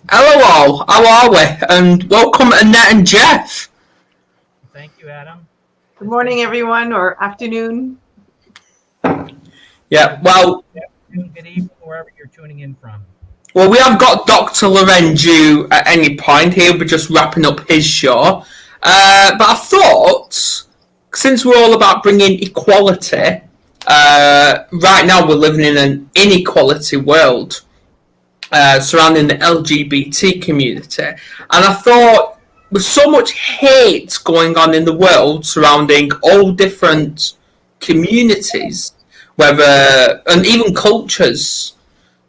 Hello all, how are we? And welcome Annette and Jeff. Thank you, Adam. Good morning, everyone, or afternoon. Yeah, well, Good evening, wherever you're tuning in from. well, we have got Dr. Loren due at any point. He'll be just wrapping up his show. But I thought, since we're all about bringing equality, right now we're living in an inequality world surrounding the LGBT community. And I thought, with so much hate going on in the world surrounding all different communities, whether, and even cultures,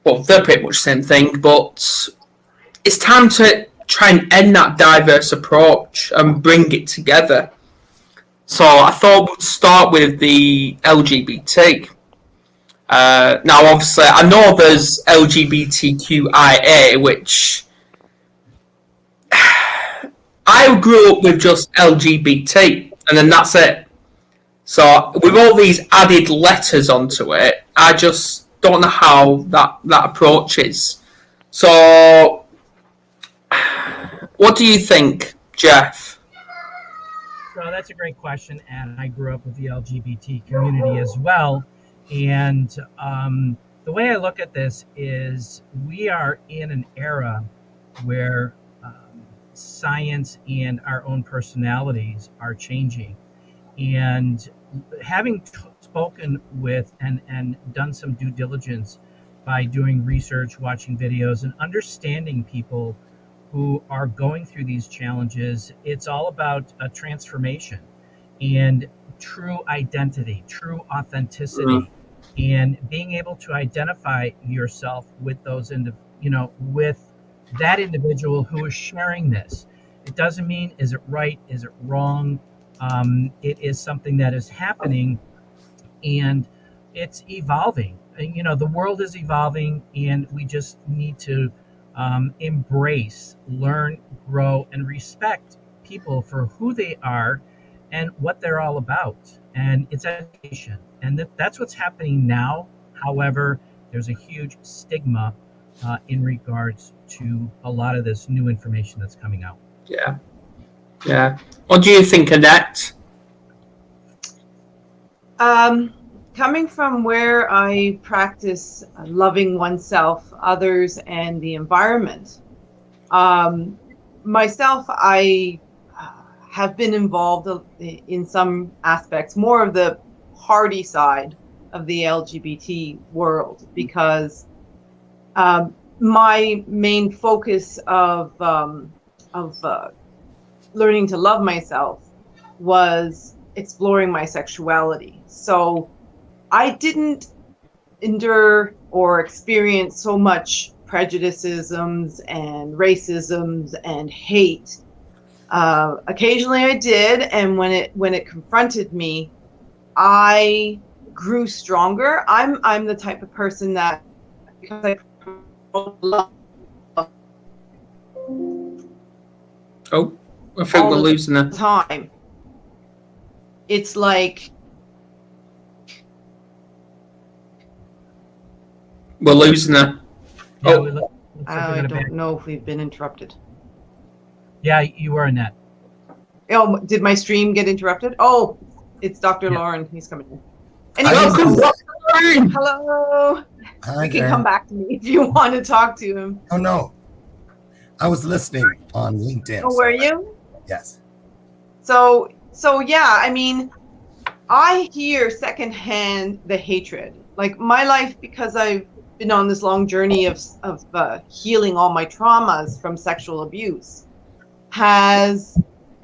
well, they're pretty much the same thing, but it's time to try and end that diverse approach and bring it together. So I thought we'd start with the LGBT. Now, obviously, I know there's LGBTQIA, which I grew up with just LGBT, and then that's it. So with all these added letters onto it, I just don't know how that approach is. So, what do you think, Jeff? So that's a great question, and I grew up with the LGBT community as well. And the way I look at this is we are in an era where science and our own personalities are changing. And having spoken with and done some due diligence by doing research, watching videos, and understanding people who are going through these challenges, it's all about a transformation and true identity, true authenticity, and being able to identify yourself with those, with that individual who is sharing this. It doesn't mean is it right, is it wrong. It is something that is happening, and it's evolving. And, the world is evolving, and we just need to embrace, learn, grow, and respect people for who they are and what they're all about. And it's education. And that's what's happening now. However, there's a huge stigma in regards to a lot of this new information that's coming out. Yeah. Yeah. What do you think, Annette? Coming from where I practice loving oneself, others, and the environment, myself, I have been involved in some aspects, more of the party side of the LGBT world, because my main focus of learning to love myself was exploring my sexuality. So I didn't endure or experience so much prejudicisms and racisms and hate. Occasionally I did, and when it confronted me, I grew stronger. I'm the type of person that, because I love. Oh, I think we're losing her. Time. It's like we're losing her. Yeah, Oh, I don't know if we've been interrupted. Yeah, you were, Annette. Oh, did my stream get interrupted? Oh, it's Dr. Yeah. Loren. He's coming in. Anyway, hello. Hi, You can come back to me if you want to talk to him. Oh, no. I was listening on LinkedIn. Oh, were you? Yes. So yeah, I mean, I hear secondhand the hatred. Like my life, because I've been on this long journey of healing all my traumas from sexual abuse, has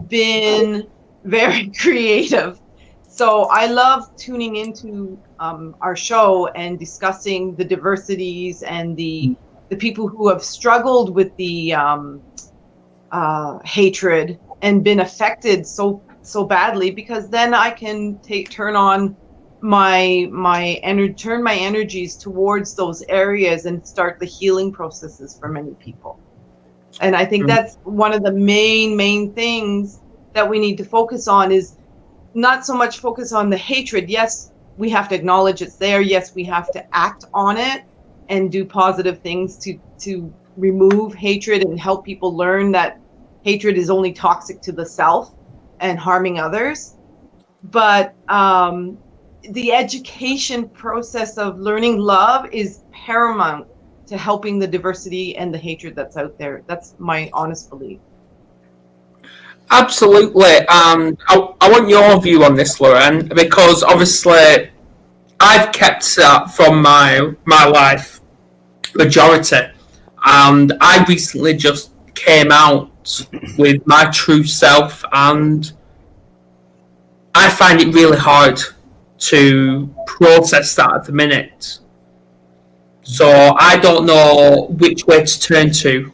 been very creative. So I love tuning into our show and discussing the diversities and the people who have struggled with the hatred and been affected so badly, because then I can turn on my energies towards those areas and start the healing processes for many people. And I think that's one of the main things that we need to focus on, is not so much focus on the hatred. Yes, we have to acknowledge it's there. Yes, we have to act on it and do positive things to remove hatred and help people learn that hatred is only toxic to the self and harming others. But the education process of learning love is paramount to helping the diversity and the hatred that's out there. That's my honest belief. Absolutely. I want your view on this, Loren, because obviously I've kept that from my life majority, and I recently just came out with my true self, and I find it really hard to process that at the minute. So I don't know which way to turn to.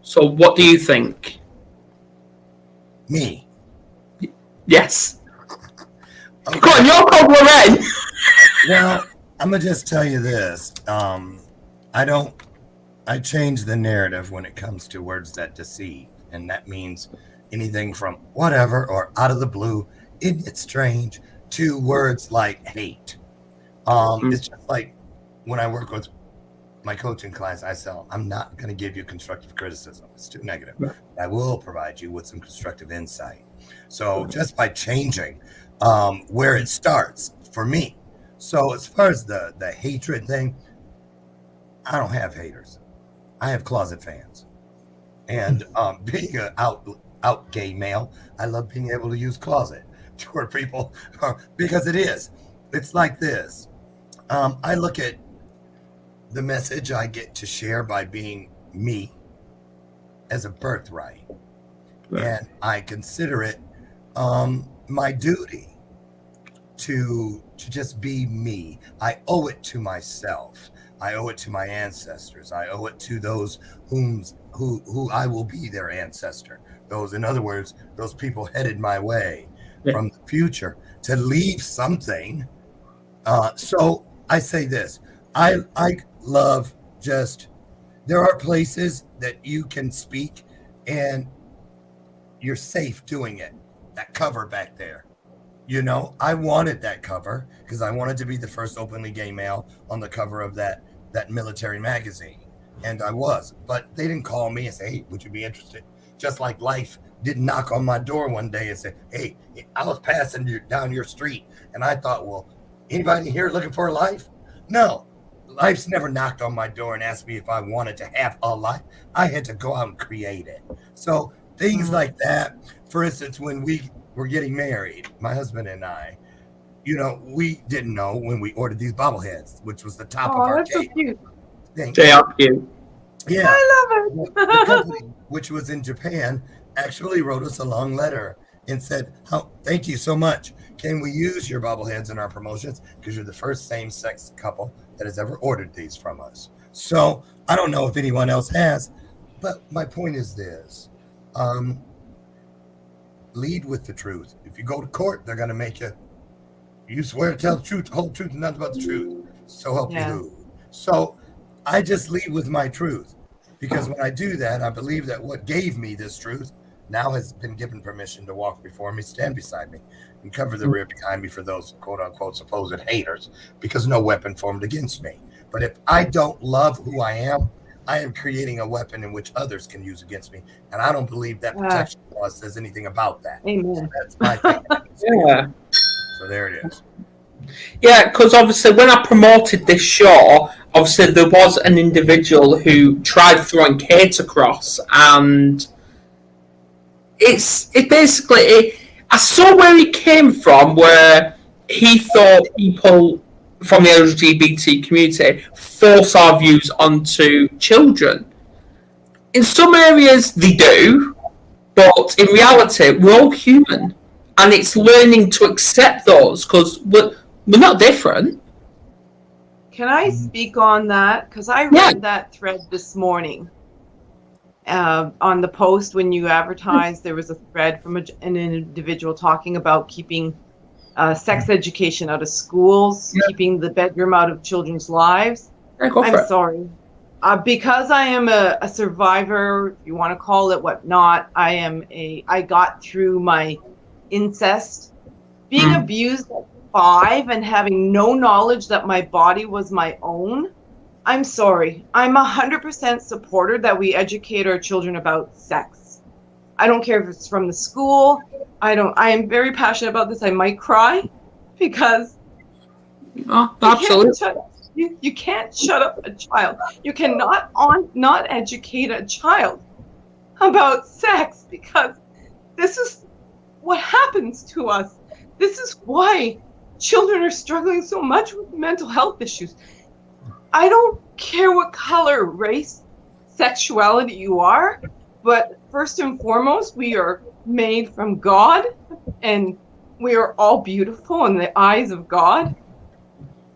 So what do you think? Me. Yes. Okay. Go on, you're called Loren. Well, I'm gonna just tell you this. I change the narrative when it comes to words that deceive, and that means anything from whatever or out of the blue, isn't it strange, to words like hate. It's just like when I work with my coaching clients, I'm not going to give you constructive criticism. It's too negative. Right. I will provide you with some constructive insight. So just by changing where it starts for me. So as far as the hatred thing, I don't have haters. I have closet fans. And being an out gay male, I love being able to use closet to where people are, because it's like this. I look at the message I get to share by being me as a birthright. Right. And I consider it my duty to just be me. I owe it to myself. I owe it to my ancestors. I owe it to those who I will be their ancestor. Those, in other words, those people headed my way from the future to leave something. So I say this, I love there are places that you can speak and you're safe doing it. That cover back there, I wanted that cover because I wanted to be the first openly gay male on the cover of that military magazine. And I was, but they didn't call me and say, hey, would you be interested? Just like life didn't knock on my door one day and say, hey, I was passing down your street. And I thought, well, anybody here looking for a life? No, life's never knocked on my door and asked me if I wanted to have a life. I had to go out and create it. So things like that. For instance, when we were getting married, my husband and I, we didn't know when we ordered these bobbleheads, which was the top of our cake. So cute. They are cute. Yeah. I love it. The company, which was in Japan, actually wrote us a long letter and said, thank you so much. Can we use your bobbleheads in our promotions? Because you're the first same-sex couple that has ever ordered these from us. So I don't know if anyone else has, but my point is this. Lead with the truth. If you go to court, they're going to make you swear to tell the truth, the whole truth, and nothing but the truth. So help you who. So I just lead with my truth, because when I do that, I believe that what gave me this truth now has been given permission to walk before me, stand beside me, and cover the rear behind me for those quote unquote supposed haters, because no weapon formed against me. But if I don't love who I am creating a weapon in which others can use against me. And I don't believe that protection clause says anything about that. Amen. So that's my thing. Yeah. So there it is. Yeah, because obviously when I promoted this show, obviously there was an individual who tried throwing hate across, and it basically, I saw where he came from, where he thought people from the LGBT community force our views onto children. In some areas they do, but in reality we're all human, and it's learning to accept those, because we're not different. Can I speak on that? Because I read that thread this morning. On the post when you advertised, there was a thread from an individual talking about keeping sex education out of schools, keeping the bedroom out of children's lives. I'm sorry. Because I am a survivor, if you want to call it whatnot, I got through my incest. Being abused at 5 and having no knowledge that my body was my own, I'm sorry. I'm 100% supporter that we educate our children about sex. I don't care if it's from the school. I am very passionate about this. I might cry because Oh, absolutely. you can't shut up a child. You cannot not educate a child about sex, because this is what happens to us. This is why children are struggling so much with mental health issues. I don't care what color, race, sexuality you are, but first and foremost, we are made from God, and we are all beautiful in the eyes of God.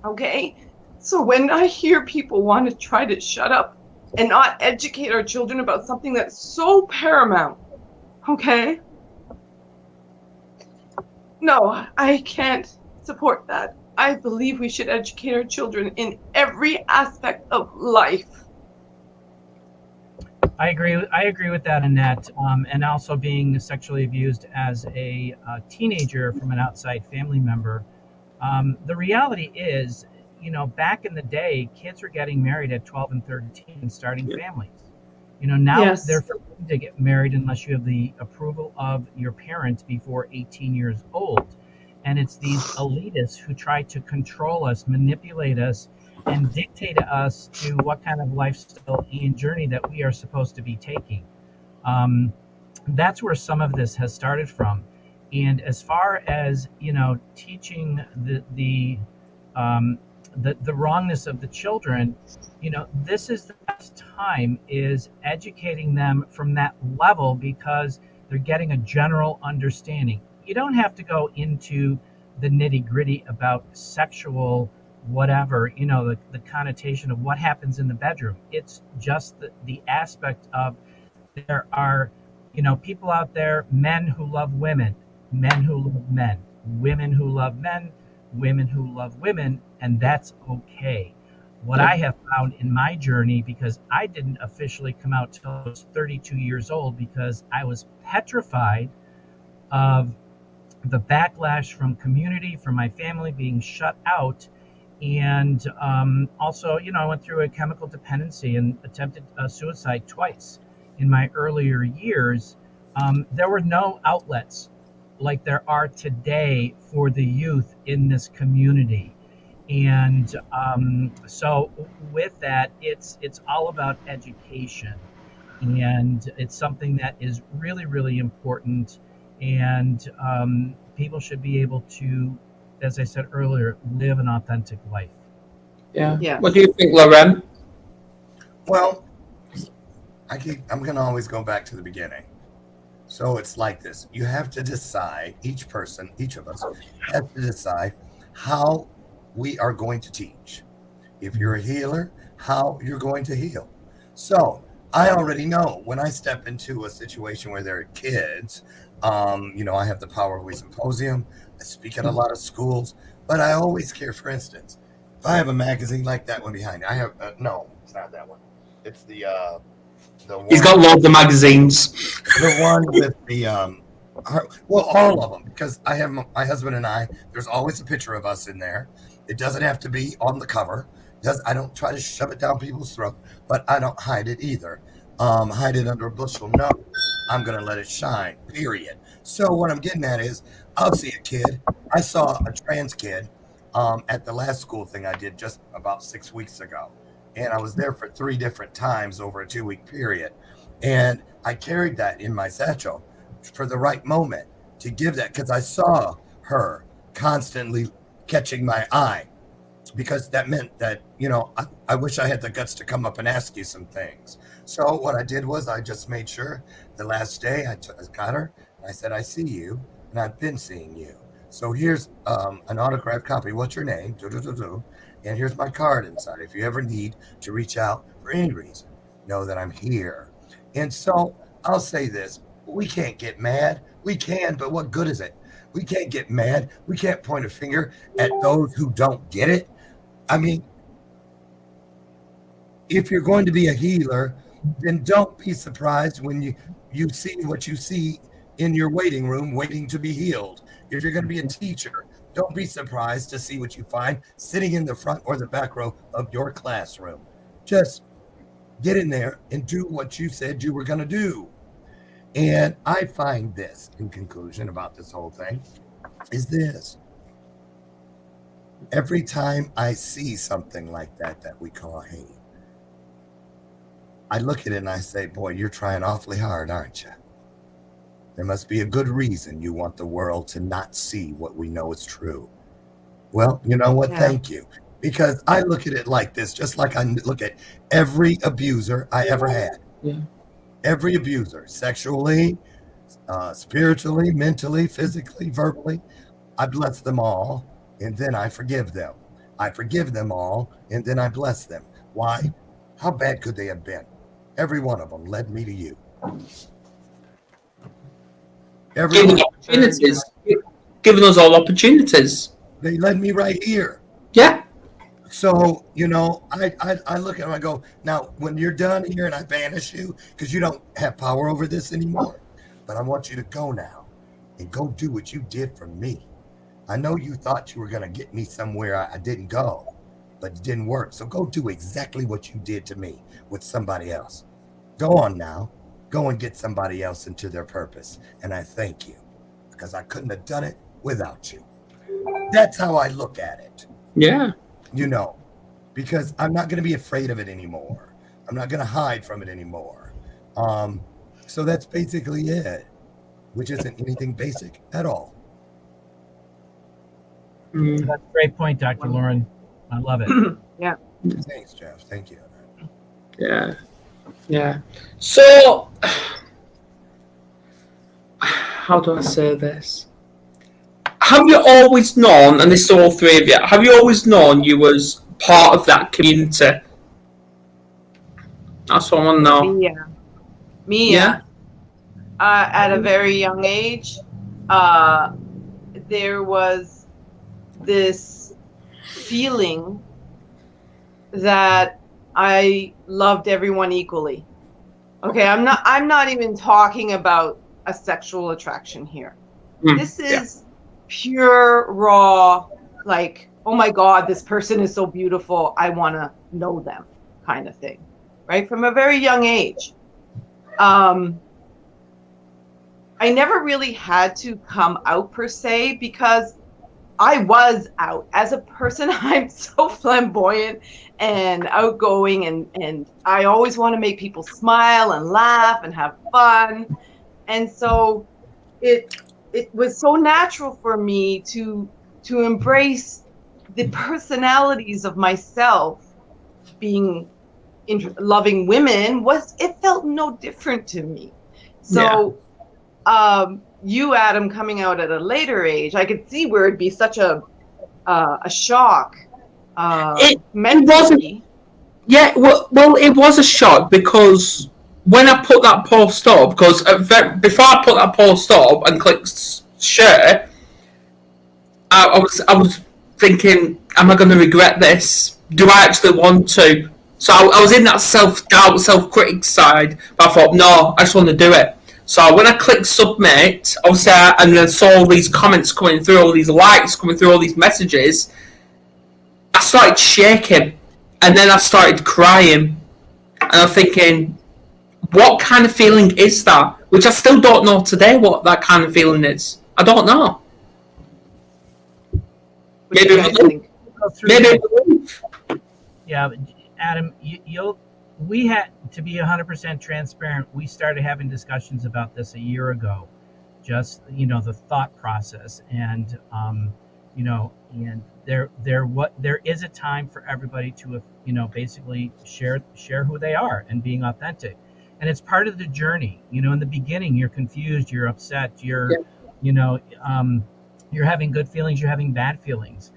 Okay? So when I hear people want to try to shut up and not educate our children about something that's so paramount, okay? No, I can't support that. I believe we should educate our children in every aspect of life. I agree with that, Annette. And also being sexually abused as a teenager from an outside family member. The reality is, back in the day, kids were getting married at 12 and 13 and starting families. Now Yes. they're forbidden to get married unless you have the approval of your parents before 18 years old. And it's these elitists who try to control us, manipulate us, and dictate to us to what kind of lifestyle and journey that we are supposed to be taking. That's where some of this has started from. And as far as teaching the wrongness of the children, this is the best time, is educating them from that level, because they're getting a general understanding. You don't have to go into the nitty gritty about sexual whatever, the connotation of what happens in the bedroom. It's just the aspect of, there are, people out there, men who love women, men who love men, women who love men, women who love women, and that's okay. What I have found in my journey, because I didn't officially come out till I was 32 years old, because I was petrified of the backlash from community, from my family being shut out. And also, I went through a chemical dependency and attempted suicide twice in my earlier years. There were no outlets like there are today for the youth in this community. And so with that, it's all about education. And it's something that is really, really important. And people should be able to, as I said earlier, live an authentic life. Yeah. Yes. What do you think, Loren? Well, I'm going to always go back to the beginning. So it's like this. You have to decide, each of us has to decide how we are going to teach. If you're a healer, how you're going to heal. So I already know when I step into a situation where there are kids, I have the Power of We Symposium. I speak at a lot of schools, but I always care, for instance, if I have a magazine like that one behind me, I have, no, it's not that one. It's the one. He's got loads of magazines. The one with the, all of them, because I have my husband and I, there's always a picture of us in there. It doesn't have to be on the cover. I don't try to shove it down people's throat, but I don't hide it either. Hide it under a bushel. No, I'm going to let it shine, period. So what I'm getting at is, I'll see a kid. I saw a trans kid at the last school thing I did just about 6 weeks ago. And I was there for 3 different times over a 2-week period. And I carried that in my satchel for the right moment to give that, because I saw her constantly catching my eye, because that meant that, I wish I had the guts to come up and ask you some things. So what I did was I just made sure the last day I got her and I said, I see you and I've been seeing you. So here's an autographed copy. What's your name? And here's my card inside. If you ever need to reach out for any reason, know that I'm here. And so I'll say this. We can't get mad. We can, but what good is it? We can't get mad. We can't point a finger at those who don't get it. I mean, if you're going to be a healer, then don't be surprised when you see what you see in your waiting room waiting to be healed. If you're going to be a teacher, don't be surprised to see what you find sitting in the front or the back row of your classroom. Just get in there and do what you said you were going to do. And I find this, in conclusion, about this whole thing, is this. Every time I see something like that we call hate, I look at it and I say, boy, you're trying awfully hard, aren't you? There must be a good reason you want the world to not see what we know is true. Well, you know what? Yeah. Thank you. Because I look at it like this, just like I look at every abuser I ever had. Yeah. Every abuser, sexually, spiritually, mentally, physically, verbally. I bless them all, and then I forgive them. I forgive them all, and then I bless them. Why? How bad could they have been? Every one of them led me to you. Every Giving one, opportunities. Giving us all opportunities. they led me right here. Yeah. So, you know, I look at them, I go, now, when you're done here and I banish you, because you don't have power over this anymore, but I want you to go now and go do what you did for me. I know you thought you were going to get me somewhere I didn't go, but it didn't work. So go do exactly what you did to me with somebody else. Go on now. Go and get somebody else into their purpose. And I thank you, because I couldn't have done it without you. That's how I look at it. Yeah. You know, because I'm not going to be afraid of it anymore. I'm not going to hide from it anymore. So that's basically it, which isn't anything basic at all. Mm. That's a great point, Dr. Loren. I love it. Yeah. Thanks, Jeff. Thank you. Yeah. Yeah. So, how do I say this? Have you always known, and this is all three of you, have you always known you was part of that community? That's what I want to know. Me, yeah. At a very young age, there was this feeling that I loved everyone equally. Okay, I'm not even talking about a sexual attraction here. This is pure, raw, like, oh my God, this person is so beautiful, I want to know them kind of thing, right? From a very young age. I never really had to come out per se, because I was out. As a person, I'm so flamboyant and outgoing, and I always want to make people smile and laugh and have fun. And so it was so natural for me to embrace the personalities of myself. Being loving women, it felt no different to me. So you, Adam, coming out at a later age, I could see where it'd be such a shock. It wasn't. Yeah, well, it was a shock, because when I put that post up, because before I put that post up and clicked share, I was thinking, am I going to regret this? Do I actually want to? So I was in that self-doubt, self-critic side, but I thought, no, I just want to do it. So when I clicked submit, obviously, and then saw all these comments coming through, all these likes coming through, all these messages, I started shaking, and then I started crying, and I'm thinking, what kind of feeling is that? Which I still don't know today what that kind of feeling is. I don't know. Maybe relief. Yeah, Adam, we had to be 100% transparent. We started having discussions about this a year ago, just, the thought process, and and there is a time for everybody to basically share who they are and being authentic, and it's part of the journey. In the beginning, you're confused, you're upset, you're having good feelings, you're having bad feelings,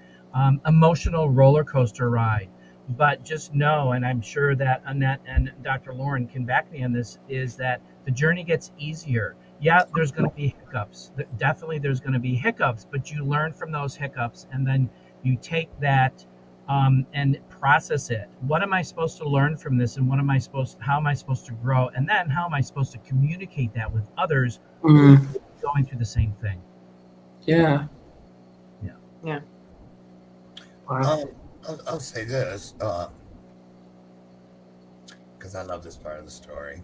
emotional roller coaster ride. But just know, and I'm sure that Annette and Dr. Loren can back me on this, is that the journey gets easier. Yeah, there's going to be hiccups. Definitely there's going to be hiccups, but you learn from those hiccups, and then you take that and process it. What am I supposed to learn from this, and how am I supposed to grow? And then how am I supposed to communicate that with others going through the same thing? Yeah. Wow. I'll say this. because I love this part of the story.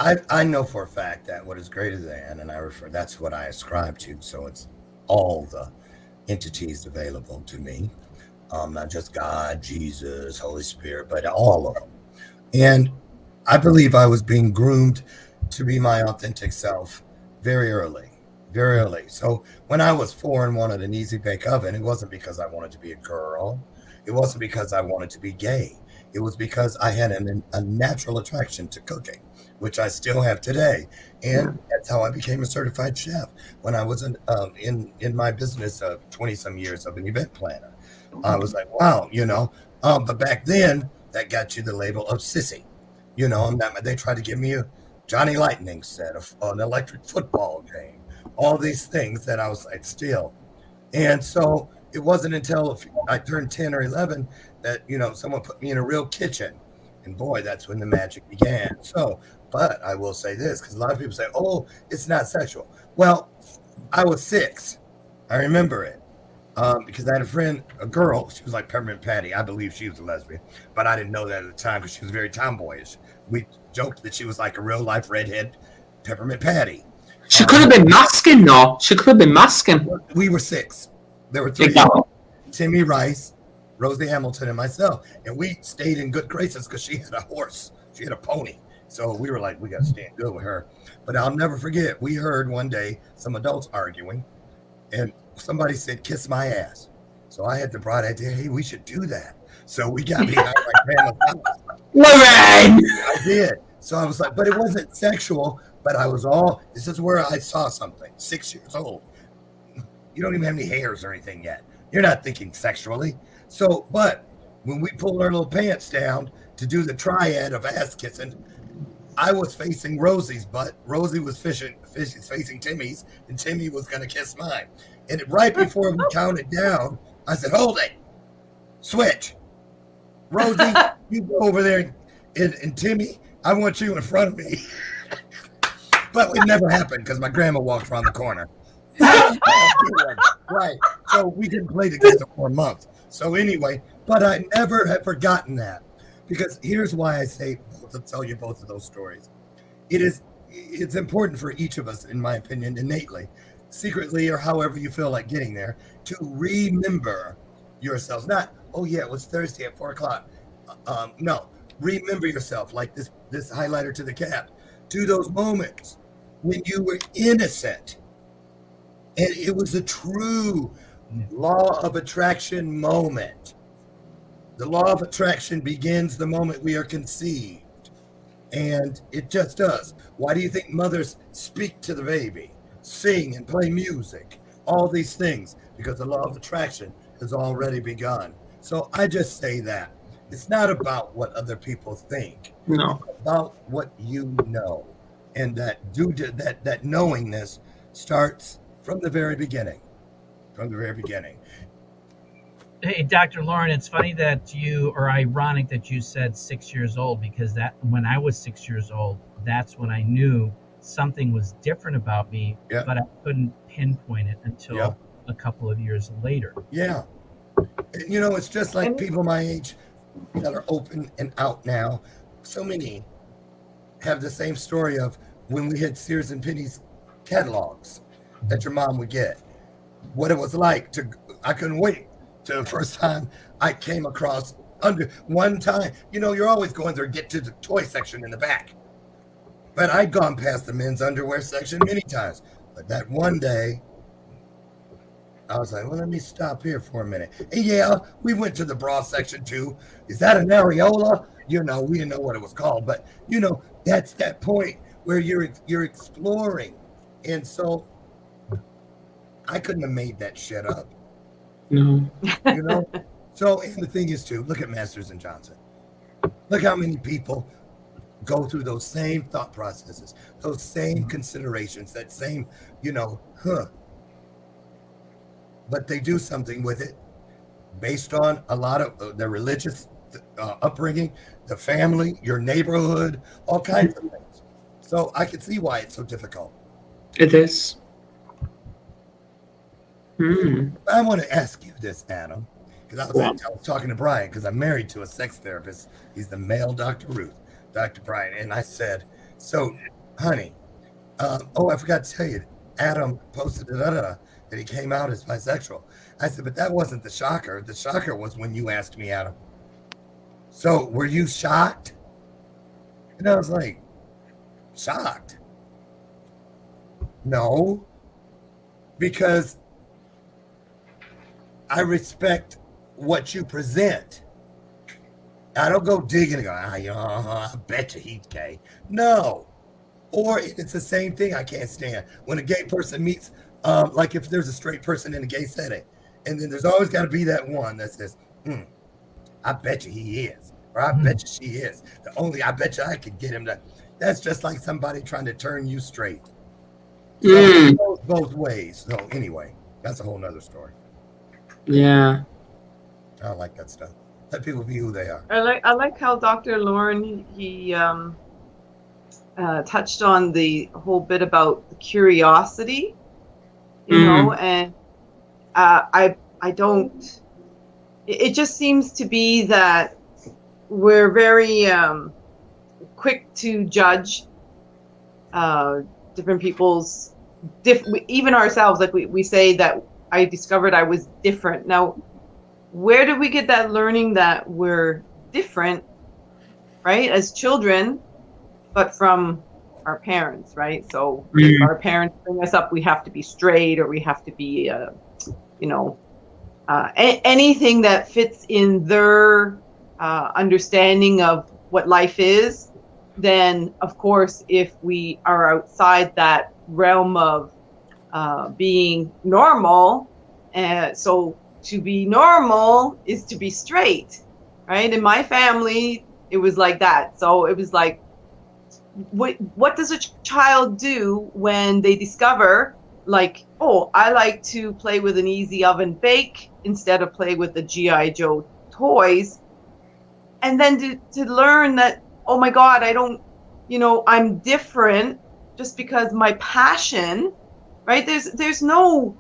I know for a fact that what is greater than, and that's what I ascribe to. So it's all the entities available to me, not just God, Jesus, Holy Spirit, but all of them. And I believe I was being groomed to be my authentic self very early, very early. So when I was 4 and wanted an easy bake oven, it wasn't because I wanted to be a girl. It wasn't because I wanted to be gay. It was because I had a natural attraction to cooking, which I still have today. And that's how I became a certified chef when I was in my business of 20 some years of an event planner. I was like, wow, but back then that got you the label of sissy. They tried to give me a Johnny Lightning set, an electric football game, all these things that I was like, still. And so it wasn't until I turned 10 or 11 that, someone put me in a real kitchen. And boy, that's when the magic began. So, but I will say this, because a lot of people say, oh, it's not sexual. Well, I was 6. I remember it. Because I had a friend, a girl, she was like Peppermint Patty. I believe she was a lesbian, but I didn't know that at the time because she was very tomboyish. We joked that she was like a real life redhead Peppermint Patty. She could have been masking, though. She could have been masking. We were 6. There were 3. Timmy Rice, Rosie Hamilton, and myself. And we stayed in good graces because she had a horse. She had a pony. So we were like, we got to stay in good with her. But I'll never forget, we heard one day some adults arguing, and somebody said, kiss my ass. So I had the bright idea, hey, we should do that. So we got behind my grandma's house. Loren! I did. So I was like, but it wasn't sexual, but this is where I saw something. 6 years old. You don't even have any hairs or anything yet. You're not thinking sexually. So, but when we pulled our little pants down to do the triad of ass kissing, I was facing Rosie's butt. Rosie was facing Timmy's, and Timmy was going to kiss mine. And right before we counted down, I said, hold it. Switch. Rosie, you go over there. And Timmy, I want you in front of me. But it never happened because my grandma walked around the corner. Right. So we didn't play together for a month. So anyway, but I never have forgotten that. Because here's why I say to tell you both of those stories. It's important for each of us, in my opinion, innately, secretly, or however you feel like getting there, to remember yourselves. Not, oh yeah, it was Thursday at 4:00. No, remember yourself, like this highlighter to the cap. To those moments when you were innocent, and it was a true law of attraction moment. The law of attraction begins the moment we are conceived. And it just does. Why do you think mothers speak to the baby, sing and play music, all these things? Because the law of attraction has already begun. So I just say that. It's not about what other people think. No. It's about what you know. And that knowingness starts from the very beginning. From the very beginning. Hey, Dr. Loren, it's funny ironic that you said 6 years old, because that when I was 6 years old, that's when I knew something was different about me, but I couldn't pinpoint it until a couple of years later. Yeah. It's just like people my age that are open and out now. So many have the same story of when we had Sears and Penny's catalogs that your mom would get. What it was like I couldn't wait till the first time I came across one time. You're always going there, get to the toy section in the back. But I'd gone past the men's underwear section many times. But that one day, I was like, well, let me stop here for a minute. And yeah, we went to the bra section too. Is that an areola? We didn't know what it was called. But, that's that point where you're exploring. And so I couldn't have made that shit up. No. So, and the thing is too, look at Masters and Johnson. Look how many people go through those same thought processes, those same considerations, that same, but they do something with it based on a lot of their religious upbringing, the family, your neighborhood, all kinds of things. So I can see why it's so difficult. It is. I want to ask you this, Adam, because I was talking to Brian, because I'm married to a sex therapist. He's the male Dr. Ruth. Dr. Brian, and I said, so, honey, I forgot to tell you, Adam posted that he came out as bisexual. I said, but that wasn't the shocker. The shocker was when you asked me, Adam. So were you shocked? And I was like, shocked? No, because I respect what you present. I don't go digging and go, I bet you he's gay. No. Or it's the same thing I can't stand. When a gay person meets, like if there's a straight person in a gay setting, and then there's always got to be that one that says, I bet you he is. Or I bet you she is. I bet you I could get him to. That's just like somebody trying to turn you straight. So it goes both ways. So anyway, that's a whole nother story. Yeah. I don't like that stuff. Let people be who they are. I like how Dr. Loren, he touched on the whole bit about the curiosity, you know, and I don't, it just seems to be that we're very quick to judge different people's, even ourselves, like we say that I discovered I was different. Now, where did we get that learning that we're different, right, as children, but from our parents, right? So if our parents bring us up, we have to be straight, or we have to be, anything that fits in their understanding of what life is. Then, of course, if we are outside that realm of being normal, so to be normal is to be straight, right? In my family, it was like that. So it was like, what does a child do when they discover, like, oh, I like to play with an easy oven bake instead of play with the G.I. Joe toys? And then to learn that, oh my God, I don't, I'm different just because my passion, right? There's no,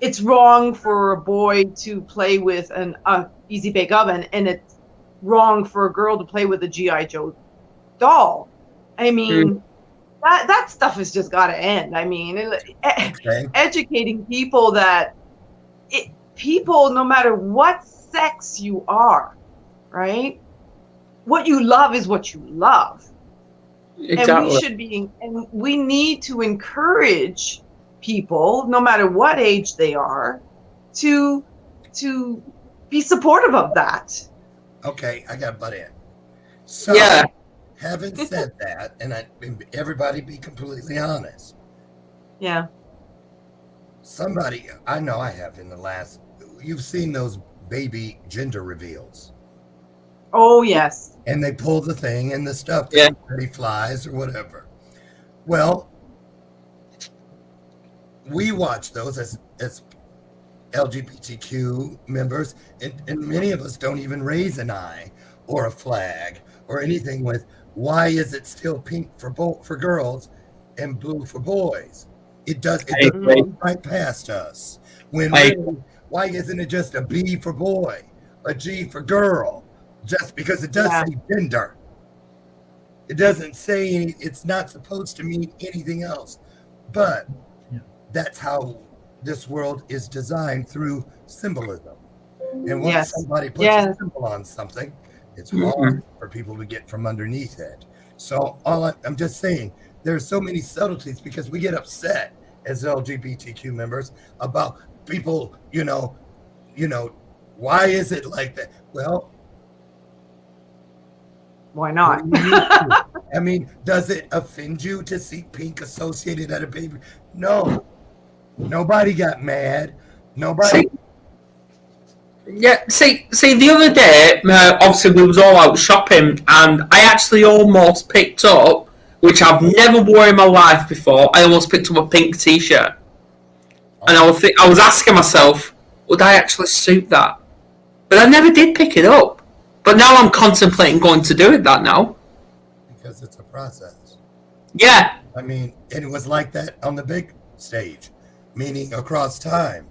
it's wrong for a boy to play with an easy bake oven, and it's wrong for a girl to play with a G.I. Joe doll. I mean, that stuff has just got to end. I mean, educating people that people, no matter what sex you are, right? What you love is what you love. Exactly. And we need to encourage people, no matter what age they are, to be supportive of that. Okay, I got to butt in. So, having said that, and everybody be completely honest. Yeah. Somebody, I know I have in the last, you've seen those baby gender reveals. Oh, yes. And they pull the thing and the stuff that flies or whatever. Well, we watch those as LGBTQ members, and many of us don't even raise an eye or a flag or anything with, why is it still pink for girls and blue for boys? It doesn't go right past us. Why isn't it just a B for boy, a G for girl? Just because it does say gender. It doesn't say it's not supposed to mean anything else. But that's how this world is designed, through symbolism. And once somebody puts a symbol on something, it's hard for people to get from underneath it. So I'm just saying, there's so many subtleties, because we get upset as LGBTQ members about people, why is it like that? Well, why not? I mean, does it offend you to see pink associated at a baby? No. Nobody got mad. Nobody. See, the other day, obviously we was all out shopping, and I actually almost picked up, which I've never worn in my life before, I almost picked up a pink t-shirt. And I was asking myself, would I actually suit that? But I never did pick it up. But now I'm contemplating going to do it now. Because it's a process. Yeah. I mean, and it was like that on the big stage, meaning across time.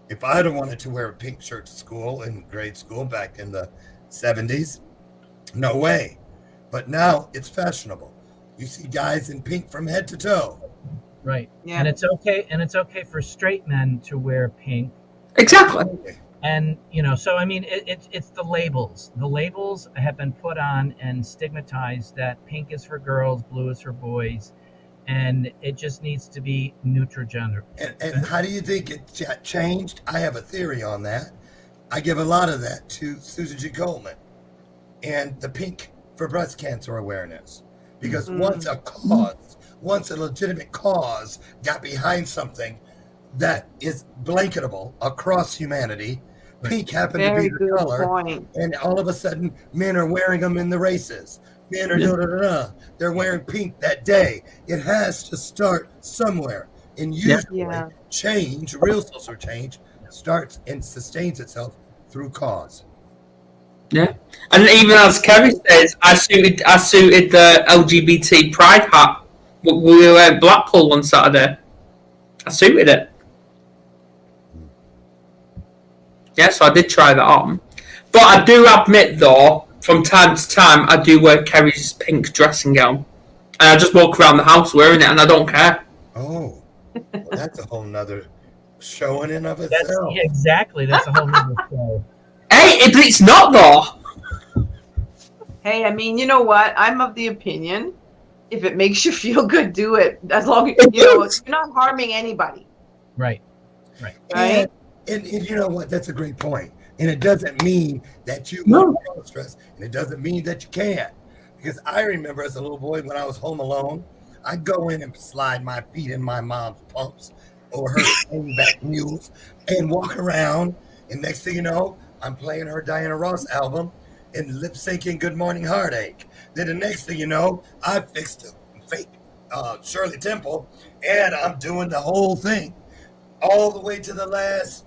If I'd have wanted to wear a pink shirt to school in grade school back in the 70s, No way. But now it's fashionable. You see guys in pink from head to toe. Right. Yeah. And it's okay. And it's okay for straight men to wear pink. Exactly. And, you know, so I mean, it's the labels. The labels have been put on and stigmatized that pink is for girls, blue is for boys, and it just needs to be neutral gender. And how do you think it changed? I have a theory on that. I give a lot of that to Susan G. Komen and the pink for breast cancer awareness. Because once a legitimate cause got behind something that is blanketable across humanity, pink happened Very to be the good color, point. and all of a sudden, men are wearing them in the races. Men are they're wearing pink that day. It has to start somewhere, and usually, change, real social change, starts and sustains itself through cause. Yeah, and even as Kerry says, I suited the LGBT pride hat. We were at Blackpool on Saturday. I suited it. Yeah, so I did try that on. But I do admit, though, from time to time, I do wear Kerry's pink dressing gown. And I just walk around the house wearing it, and I don't care. Oh, well, that's a whole nother show in and of itself. Exactly. That's a whole other show. Hey, but it's not, though. Hey, I mean, you know what? I'm of the opinion, if it makes you feel good, do it. As long as, you're not harming anybody. Right. Right? And you know what? That's a great point. And it doesn't mean that you won't stress, and it doesn't mean that you can't. Because I remember as a little boy when I was home alone, I'd go in and slide my feet in my mom's pumps or her back mules and walk around. And next thing you know, I'm playing her Diana Ross album and lip syncing Good Morning Heartache. Then the next thing you know, I fixed a fake Shirley Temple and I'm doing the whole thing all the way to the last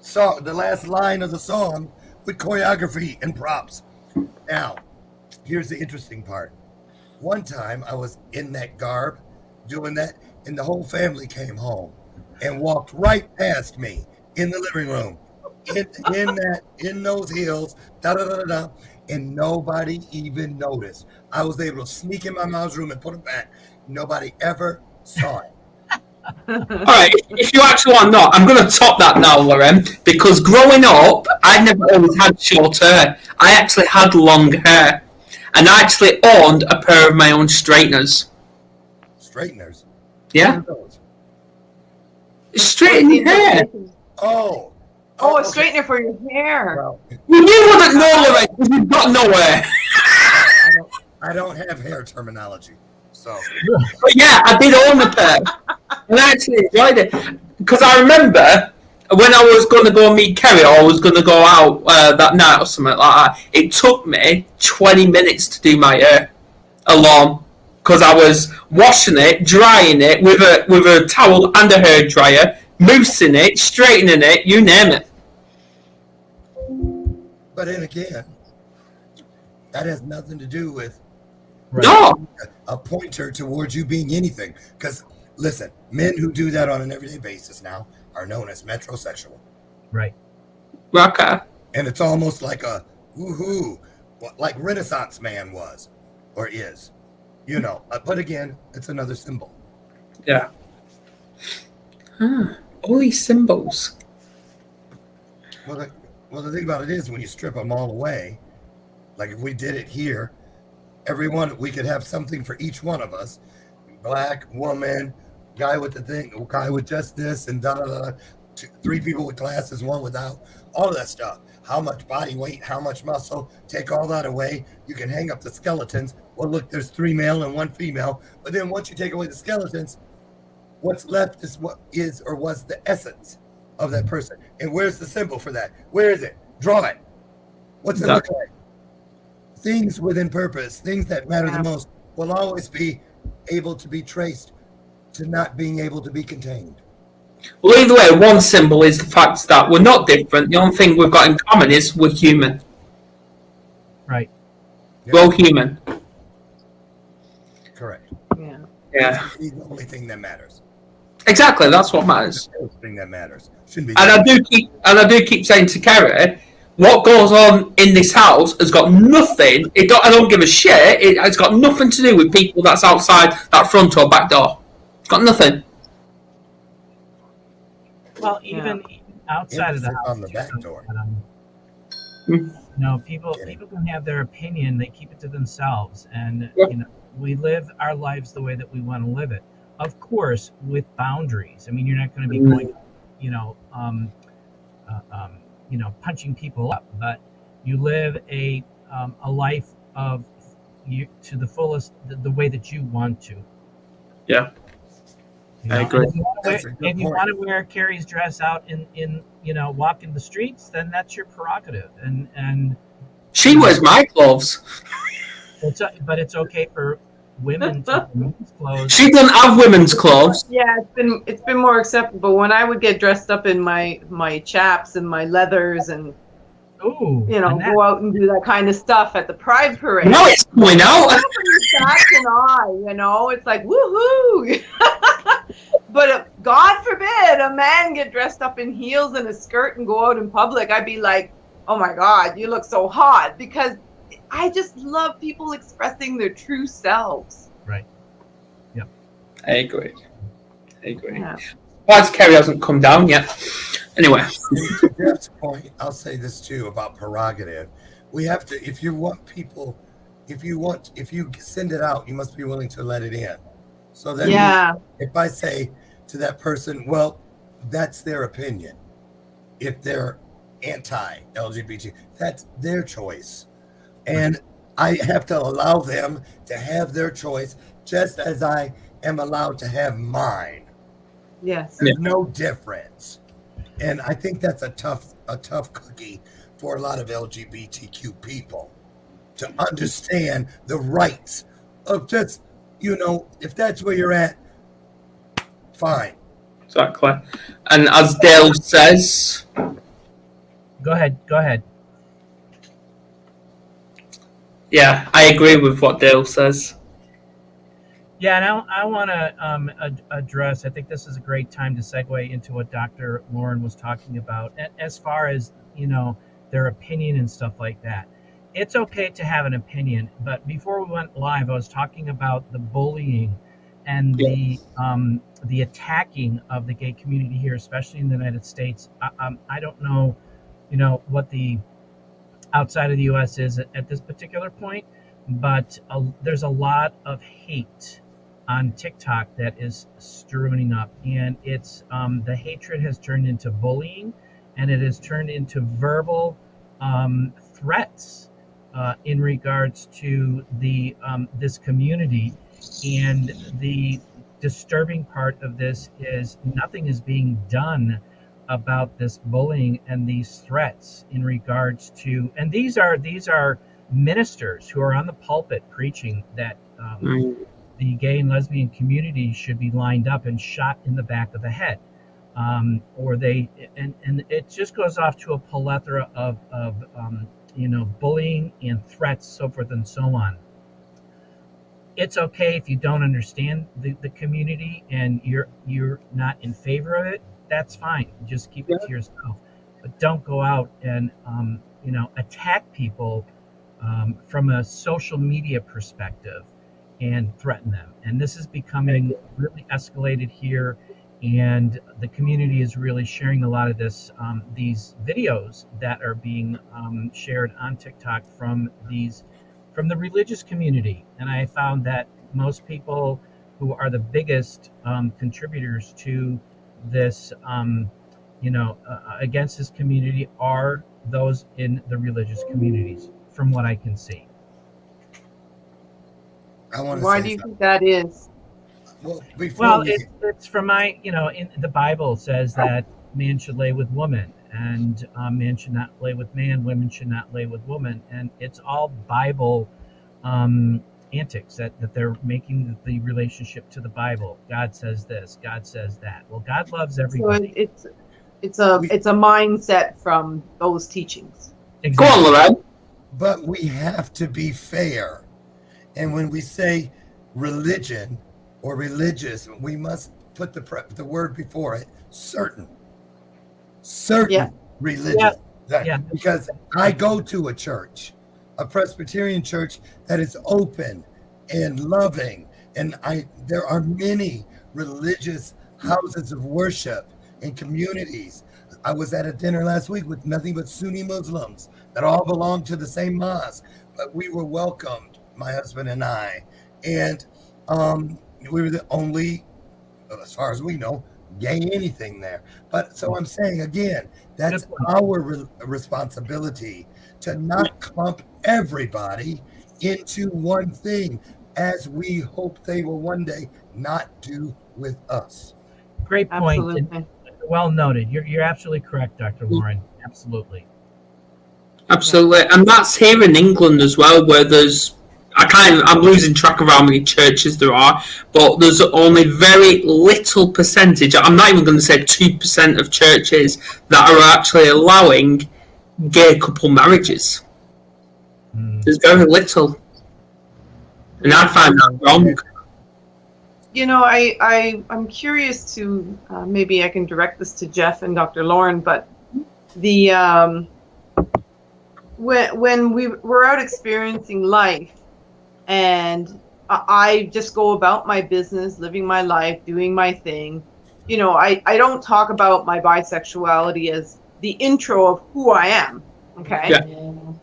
song, the last line of the song with choreography and props. Now, here's the interesting part. One time I was in that garb doing that, and the whole family came home and walked right past me in the living room in those heels, and nobody even noticed. I was able to sneak in my mom's room and put them back. Nobody ever saw it. All right, if you actually want not, I'm going to top that now, Loren, because growing up, I never always had short hair. I actually had long hair, and I actually owned a pair of my own straighteners. Straighteners? Yeah. What are those? Straightening hair. Oh, a okay. straightener for your hair. Well, You wouldn't know, Loren, because you've got no hair. I don't have hair terminology, so. But yeah, I did own a pair, and I actually enjoyed it. Because I remember when I was going to go meet Kerry, or I was going to go out that night or something like that, it took me 20 minutes to do my hair alone. Because I was washing it, drying it with a towel and a hair dryer, moosing it, straightening it, you name it. But then again, that has nothing to do with No. a pointer towards you being anything. Because listen, men who do that on an everyday basis now are known as metrosexual. Right. Okay. And it's almost like a woohoo, like Renaissance man was or is. You know, but again, it's another symbol. Yeah. All these symbols. Well, the thing about it is when you strip them all away, like if we did it here, everyone, we could have something for each one of us. Black, woman, guy with the thing, guy with just this, and three people with glasses, one without, all of that stuff. How much body weight, how much muscle, take all that away. You can hang up the skeletons. Well, look, there's 3 male and 1 female. But then once you take away the skeletons, what's left is what is or was the essence of that person. And where's the symbol for that? Where is it? Draw it. What's it look like? Things within purpose, things that matter the most, will always be able to be traced to not being able to be contained. Well, either way, one symbol is the fact that we're not different. The only thing we've got in common is we're human. Right. Yeah. We're all human. Correct. Yeah. Yeah. It's the only thing that matters. Exactly. That's what matters. The only thing that matters. Shouldn't be. And I do keep saying to Kerry, what goes on in this house has got nothing. I don't give a shit. It's got nothing to do with people that's outside that front or back door. It's got nothing. Well, even outside of the house, on the back door. People can have their opinion. They keep it to themselves, and Yeah. we live our lives the way that we want to live it. Of course, with boundaries. I mean, you're not going to be going, punching people up, but you live a life of you to the fullest, the way that you want to. Yeah. I agree. If you want to wear Carrie's dress out in walking the streets, then that's your prerogative. And she wears my clothes. But it's okay for women to wear men's clothes. She doesn't have women's clothes. Yeah, it's been more acceptable. When I would get dressed up in my chaps and my leathers and Annette, go out and do that kind of stuff at the Pride Parade. No, it's going out. Bats and I, it's like woohoo. But God forbid a man get dressed up in heels and a skirt and go out in public. I'd be like, oh my God, you look so hot, because I just love people expressing their true selves. Right. Yep. I agree. Yeah. Why Kerry hasn't come down yet? Anyway. To Jeff's point, I'll say this too about prerogative. We have to, if you send it out, you must be willing to let it in. So that if I say to that person, well, that's their opinion. If they're anti-LGBT, that's their choice. And I have to allow them to have their choice, just as I am allowed to have mine. Yes. There's no difference. And I think that's a tough cookie for a lot of LGBTQ people to understand the rights of just, if that's where you're at, fine. Exactly. And as Dale says... Go ahead. Yeah, I agree with what Dale says. Yeah, and I want to address, I think this is a great time to segue into what Dr. Loren was talking about, as far as, their opinion and stuff like that. It's okay to have an opinion, but before we went live, I was talking about the bullying and the attacking of the gay community here, especially in the United States. I don't know, what the outside of the U.S. is at this particular point, but there's a lot of hate on TikTok that is strewing up, and it's the hatred has turned into bullying, and it has turned into verbal threats in regards to the this community. And the disturbing part of this is nothing is being done about this bullying and these threats in regards to, and these are ministers who are on the pulpit preaching that the gay and lesbian community should be lined up and shot in the back of the head, or they, and it just goes off to a plethora of bullying and threats, so forth and so on. It's okay if you don't understand the community and you're not in favor of it. That's fine. Just keep it to yourself. But don't go out and attack people from a social media perspective and threaten them. And this is becoming really escalated here. And the community is really sharing a lot of these videos that are being shared on TikTok from the religious community. And I found that most people who are the biggest contributors to this, against this community are those in the religious communities, from what I can see. Why do you think that is? Well, it's from in the Bible says that man should lay with woman, and man should not lay with man, women should not lay with woman, and it's all Bible antics that they're making the relationship to the Bible. God says this, God says that. Well, God loves everybody. So it's a mindset from those teachings. Exactly. Go on, Loren. But we have to be fair. And when we say religion or religious, we must put the word before it. Certain religion. Yeah. Because I go to a church, a Presbyterian church that is open and loving, and there are many religious houses of worship and communities. I was at a dinner last week with nothing but Sunni Muslims that all belong to the same mosque, but we were welcomed, my husband and I, and we were the only, as far as we know, gay anything there. But so I'm saying again, that's our responsibility to not clump everybody into one thing, as we hope they will one day not do with us. Great point. Absolutely. Well noted. You're absolutely correct, Dr. Loren. Absolutely. Absolutely, and that's here in England as well, where there's I'm losing track of how many churches there are, but there's only very little percentage. I'm not even going to say 2% of churches that are actually allowing gay couple marriages. There's very little, and I find that wrong. You know, I'm curious to maybe I can direct this to Jeff and Dr. Loren, but the when we were out experiencing life, and I just go about my business, living my life, doing my thing. You know, I don't talk about my bisexuality as the intro of who I am. Okay. Yeah.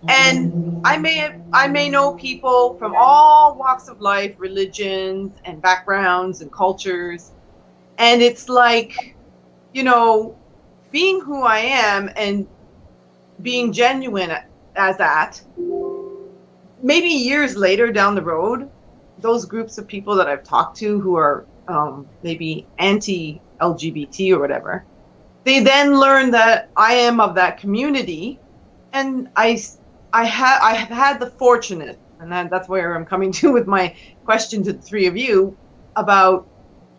And I may know people from all walks of life, religions and backgrounds and cultures. And it's like, you know, being who I am and being genuine as that, maybe years later down the road, those groups of people that I've talked to who are maybe anti-LGBT or whatever, they then learn that I am of that community, and I have had the fortunate, and that's where I'm coming to with my question to the three of you about,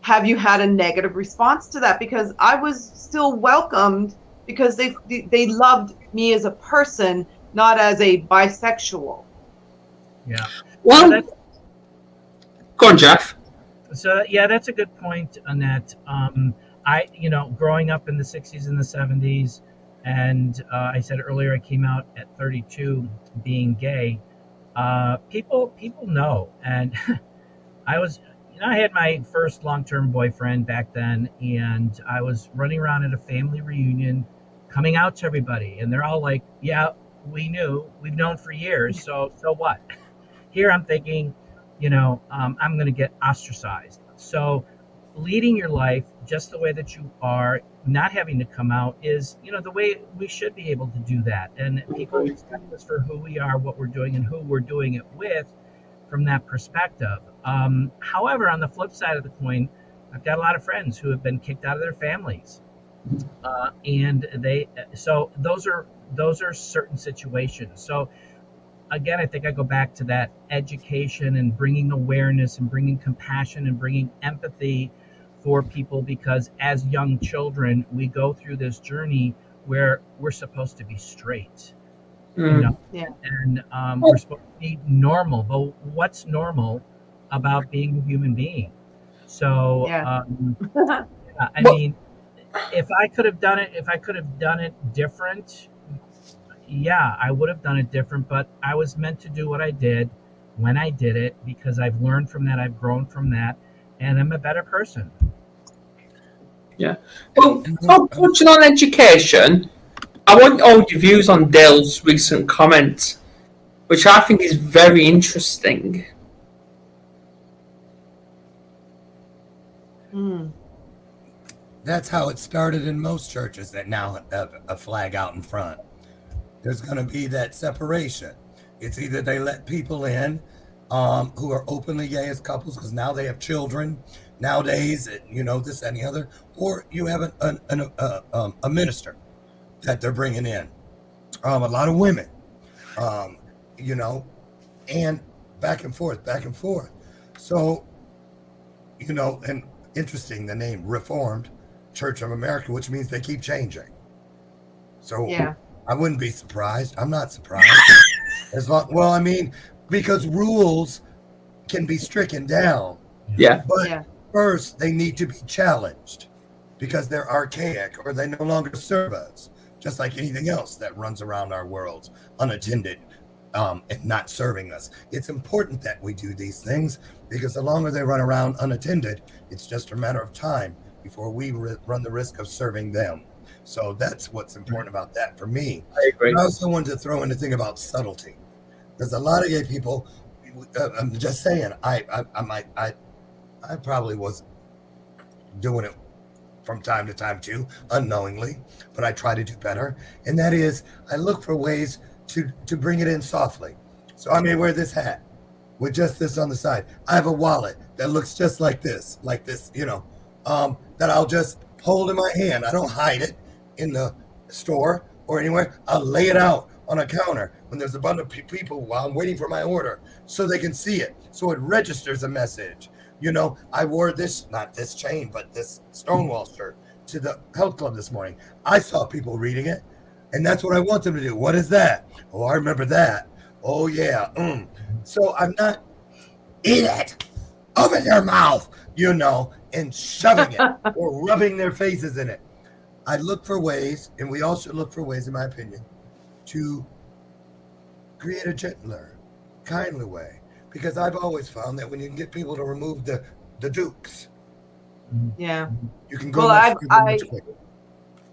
have you had a negative response to that? Because I was still welcomed because they loved me as a person, not as a bisexual. Yeah. Well, go on, Jeff. So yeah, that's a good point, Annette. Growing up in the 60s and the 70s, and I said earlier I came out at 32 being gay. People know, and I had my first long-term boyfriend back then, and I was running around at a family reunion, coming out to everybody, and they're all like, "Yeah, we've known for years, so what?" Here I'm thinking, I'm going to get ostracized. So leading your life just the way that you are, not having to come out, is, the way we should be able to do that. And people respect us for who we are, what we're doing, and who we're doing it with from that perspective. However, on the flip side of the coin, I've got a lot of friends who have been kicked out of their families. And those are certain situations. So again, I think I go back to that education and bringing awareness and bringing compassion and bringing empathy for people, because as young children, we go through this journey where we're supposed to be straight, Yeah. and we're supposed to be normal. But what's normal about being a human being? So, Yeah. I mean, if I could have done it different, yeah, I would have done it different, but I was meant to do what I did when I did it, because I've learned from that, I've grown from that, and I'm a better person. Yeah. Well, touching on education, I want all your views on Dale's recent comment, which I think is very interesting. That's how it started in most churches that now have a flag out in front. There's going to be that separation. It's either they let people in who are openly gay as couples because now they have children nowadays, this and the other, or you have a minister that they're bringing in. A lot of women, and back and forth. So, and interesting, the name Reformed Church of America, which means they keep changing. So Yeah. I wouldn't be surprised. I'm not surprised. Because rules can be stricken down. Yeah. But first, they need to be challenged because they're archaic or they no longer serve us. just like anything else that runs around our worlds unattended and not serving us. It's important that we do these things because the longer they run around unattended, it's just a matter of time before we run the risk of serving them. So that's what's important about that for me. I agree. I also wanted to throw in the thing about subtlety. There's a lot of gay people. I'm just saying. I probably was doing it from time to time too, unknowingly, but I try to do better. And that is, I look for ways to bring it in softly. So I may wear this hat with just this on the side. I have a wallet that looks just like this, that I'll just hold in my hand. I don't hide it in the store or anywhere. I'll lay it out on a counter when there's a bunch of people while I'm waiting for my order so they can see it. So it registers a message. I wore this, not this chain, but this Stonewall shirt to the health club this morning. I saw people reading it, and that's what I want them to do. What is that? Oh, I remember that. Oh, yeah. So I'm not in it, open their mouth, and shoving it or rubbing their faces in it. I look for ways, and we all should look for ways, in my opinion, to create a gentler, kindly way. Because I've always found that when you can get people to remove the dukes, Yeah. you can go Well, much quicker.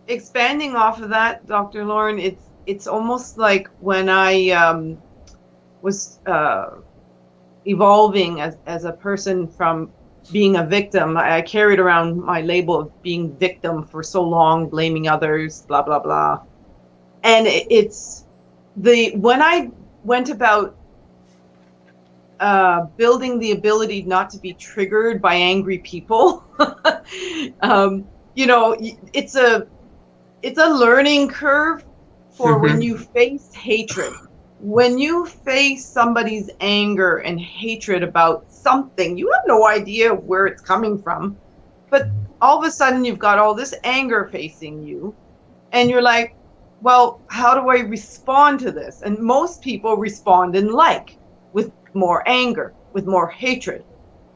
Expanding off of that, Dr. Loren, it's almost like when I was evolving as a person from being a victim. I carried around my label of being victim for so long, blaming others, blah blah blah. And when I went about building the ability not to be triggered by angry people, it's a learning curve for when you face hatred. When you face somebody's anger and hatred about something, you have no idea where it's coming from, but all of a sudden you've got all this anger facing you, and you're like, well, how do I respond to this? And most people respond with more anger, with more hatred.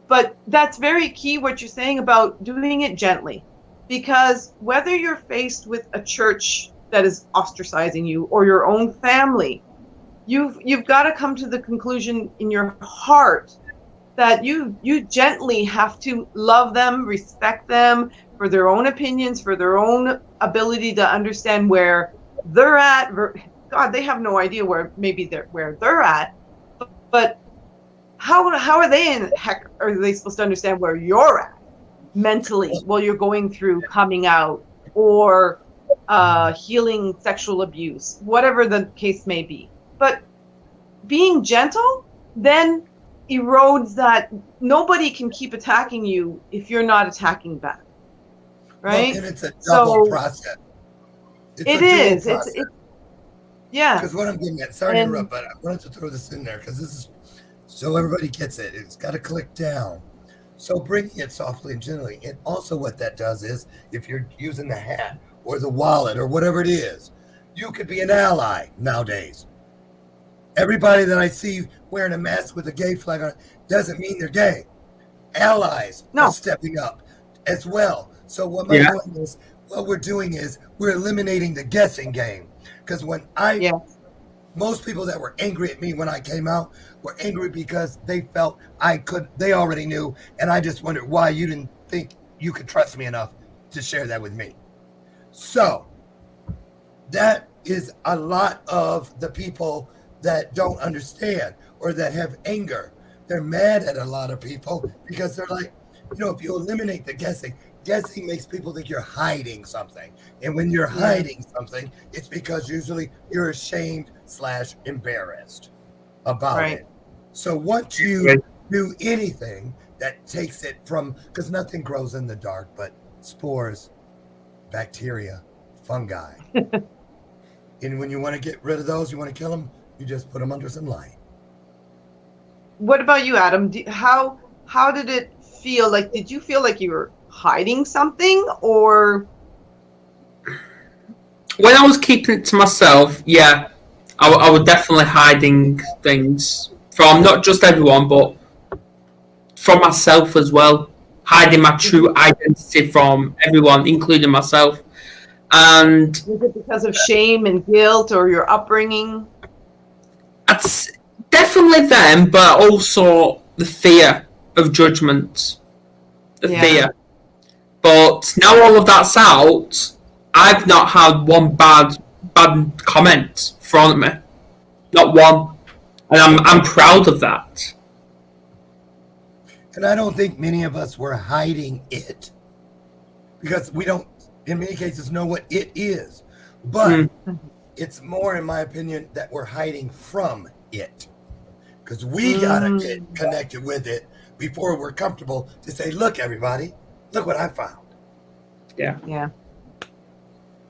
But that's very key what you're saying about doing it gently, because whether you're faced with a church that is ostracizing you or your own family, you've got to come to the conclusion in your heart that you gently have to love them, respect them for their own opinions, for their own ability to understand where they're at. God, they have no idea where they're at, but how are they supposed to understand where you're at mentally while you're going through coming out or healing sexual abuse, whatever the case may be. But being gentle then erodes that. Nobody can keep attacking you if you're not attacking back, right? Well, and it's a double process. It's yeah. Because what I'm getting at, sorry to interrupt, but I wanted to throw this in there because this is so everybody gets it. It's got to click down. So bringing it softly and gently. And also what that does is if you're using the hat or the wallet or whatever it is, you could be an ally nowadays. Everybody that I see wearing a mask with a gay flag on it doesn't mean they're gay. Allies are stepping up as well. So what we're doing is we're eliminating the guessing game. Because most people that were angry at me when I came out were angry because they felt they already knew, and I just wondered why you didn't think you could trust me enough to share that with me. So that is a lot of the people that don't understand or that have anger. They're mad at a lot of people because they're like, if you eliminate the guessing makes people think you're hiding something. And when you're hiding something, it's because usually you're ashamed / embarrassed about it. So once you do anything that takes it from, because nothing grows in the dark but spores, bacteria, fungi. And when you want to get rid of those, you want to kill them, you just put them under some light. What about you, Adam? How did it feel? Like, did you feel like you were hiding something, or when I was keeping it to myself, I was definitely hiding things from not just everyone, but from myself as well. Hiding my true identity from everyone, including myself. And is it because of shame and guilt or your upbringing? it's definitely them, but also the fear of judgment. The fear. But now all of that's out, I've not had one bad comment thrown at me. Not one. And I'm proud of that. And I don't think many of us were hiding it, because we don't, in many cases, know what it is. But it's more, in my opinion, that we're hiding from it, because we gotta get connected with it before we're comfortable to say, look, everybody, look what I found. Yeah.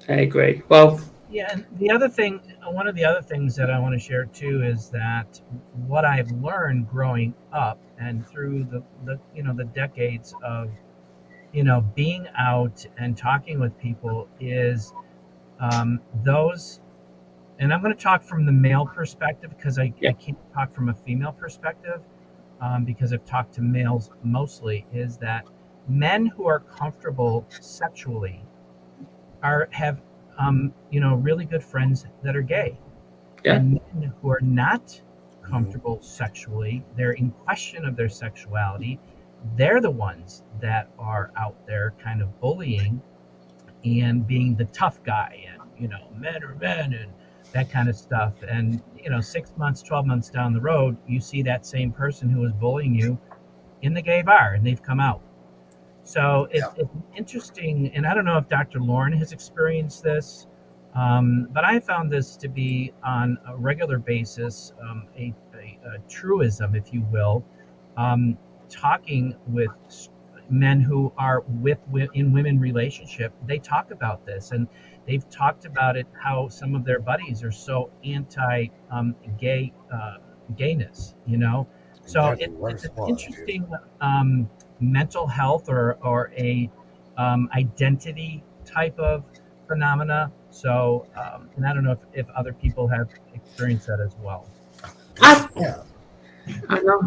I agree. Well, Yeah, and the other thing, one of the other things that I want to share too is that what I've learned growing up and through the decades of being out and talking with people is those, and I'm going to talk from the male perspective because I can't talk from a female perspective because I've talked to males mostly, is that men who are comfortable sexually have really good friends that are gay. Yeah. And men who are not comfortable sexually, they're in question of their sexuality, they're the ones that are out there kind of bullying and being the tough guy, and men are men and that kind of stuff. And 6 months, 12 months down the road, you see that same person who was bullying you in the gay bar and they've come out. So it's interesting, and I don't know if Dr. Loren has experienced this, but I found this to be on a regular basis a truism, if you will, talking with men who are in women relationship. They talk about this, and they've talked about it, how some of their buddies are so anti-gay gayness, So it's an interesting mental health or a identity type of phenomena. So, and I don't know if other people have experienced that as well. I know.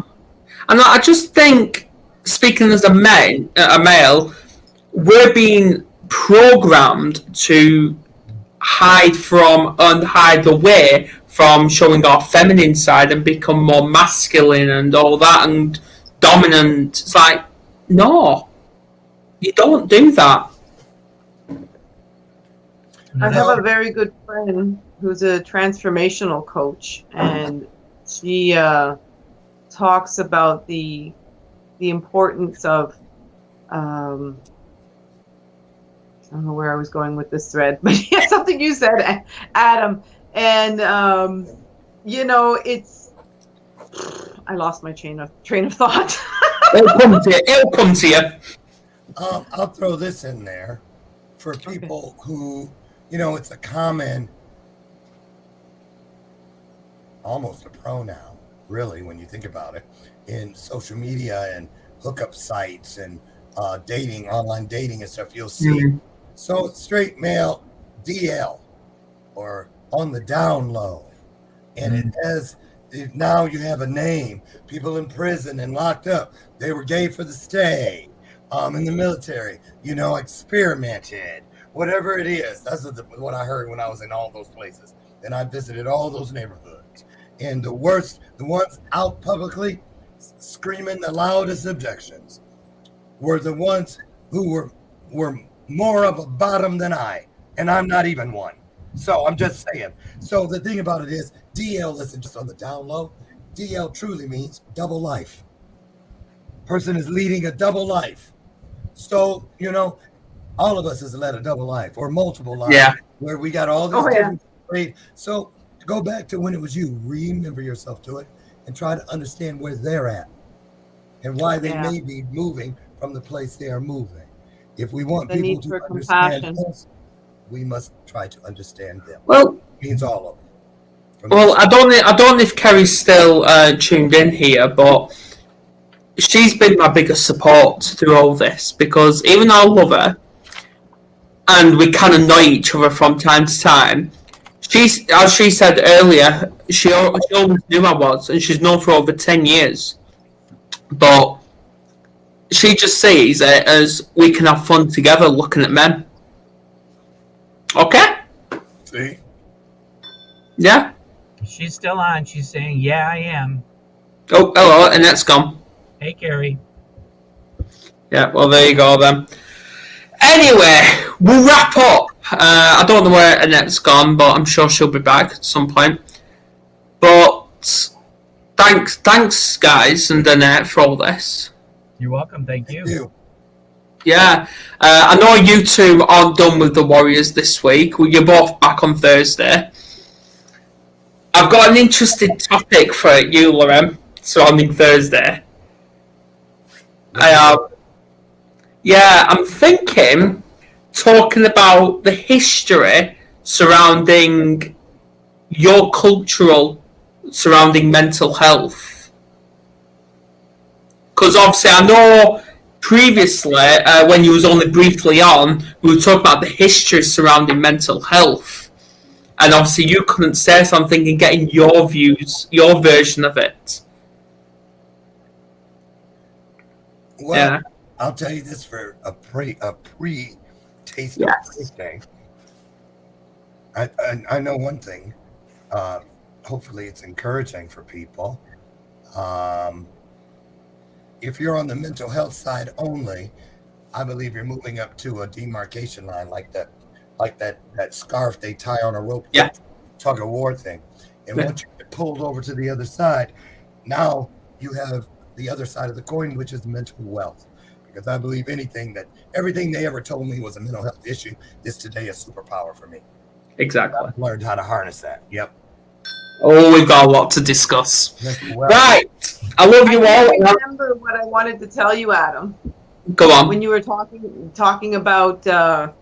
I just think, speaking as a male, we're being programmed to hide from and hide away from showing our feminine side and become more masculine and all that and dominant. It's like, no, you don't do that. I have a very good friend who's a transformational coach, and she talks about the importance of I don't know where I was going with this thread, but yeah, something you said, Adam, and it's I lost my train of thought. It'll come to you. I'll throw this in there for people who, it's a common, almost a pronoun, really, when you think about it, in social media and hookup sites and online dating and stuff, you'll see. So straight male, DL, or on the down low. And now you have a name. People in prison and locked up, they were gay for the stay. In the military, experimented, whatever it is. That's what I heard when I was in all those places. And I visited all those neighborhoods. And the worst, the ones out publicly screaming the loudest objections were the ones who were more of a bottom than I. And I'm not even one. So I'm just saying. So the thing about it is, DL isn't just on the down low. DL truly means double life. Person is leading a double life. So, all of us has led a double life or multiple lives where we got all this different. So go back to when it was you. Remember yourself to it and try to understand where they're at and why they may be moving from the place they are moving. If we want people to understand us, we must try to understand them. Well, it means all of them. Well, I don't know if Kerry's still tuned in here, but she's been my biggest support through all this, because even though I love her and we kind of know each other from time to time, she's, as she said earlier, she always knew I was, and she's known for over 10 years. But she just sees it as we can have fun together looking at men. Okay. See? Yeah. She's still on. She's saying, yeah, I am. Oh, hello, Annette's gone. Hey, Carrie. Yeah, well, there you go then. Anyway, we'll wrap up. I don't know where Annette's gone, but I'm sure she'll be back at some point. But thanks, guys, and Annette for all this. You're welcome. Thank you. Yeah, I know you two aren't done with the Warriors this week. Well, you're both back on Thursday. I've got an interesting topic for you, Loren, surrounding Thursday. I'm thinking talking about the history surrounding your cultural surrounding mental health. Because obviously I know previously, when you was only briefly on, we were talking about the history surrounding mental health. And obviously you couldn't say something and getting your views, your version of it. Well, Yeah. I'll tell you this for a pre-taste Yes. of this thing. I know one thing. Hopefully it's encouraging for people. If you're on the mental health side only, I believe you're moving up to a demarcation line like that scarf they tie on a rope, Yeah. tug of war thing. And Yeah. once you get pulled over to the other side, now you have the other side of the coin, which is mental wealth. Because I believe everything they ever told me was a mental health issue, this today is superpower for me. Exactly. I've learned how to harness that. Yep. Oh, we've got a lot to discuss. Mental wealth. Right. I love you all. I remember what I wanted to tell you, Adam. Go on. When you were talking about, I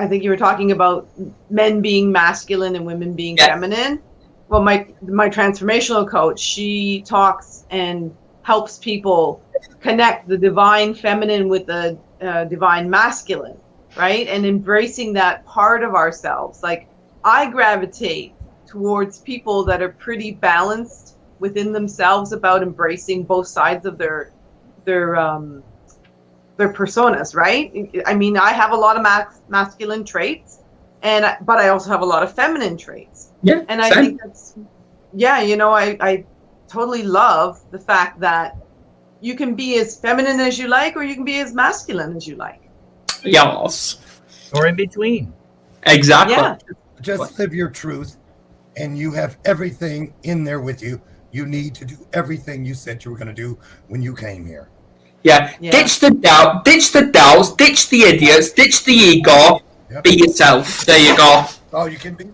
think you were talking about men being masculine and women being feminine. Well, my transformational coach, she talks and helps people connect the divine feminine with the divine masculine, right? And embracing that part of ourselves. Like, I gravitate towards people that are pretty balanced within themselves about embracing both sides of their personas, right? I mean, I have a lot of masculine traits, but I also have a lot of feminine traits. Yeah, and I same. think that's, I totally love the fact that you can be as feminine as you like, or you can be as masculine as you like. Yes. Or in between. Exactly. Yeah. Just live your truth, and you have everything in there with you. You need to do everything you said you were going to do when you came here. Yeah. Ditch the doubt, ditch the doubts, ditch the idiots, ditch the ego. Yep. Be yourself. There you go. Oh, you can be.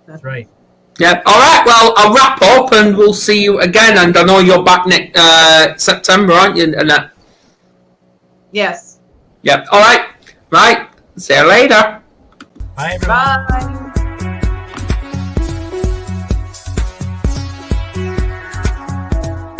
That's right. Yeah. All right. Well, I'll wrap up, and we'll see you again. And I know you're back next September, aren't you, Annette? Yes. Yep. All right. Right. See you later. Bye, everyone. Bye.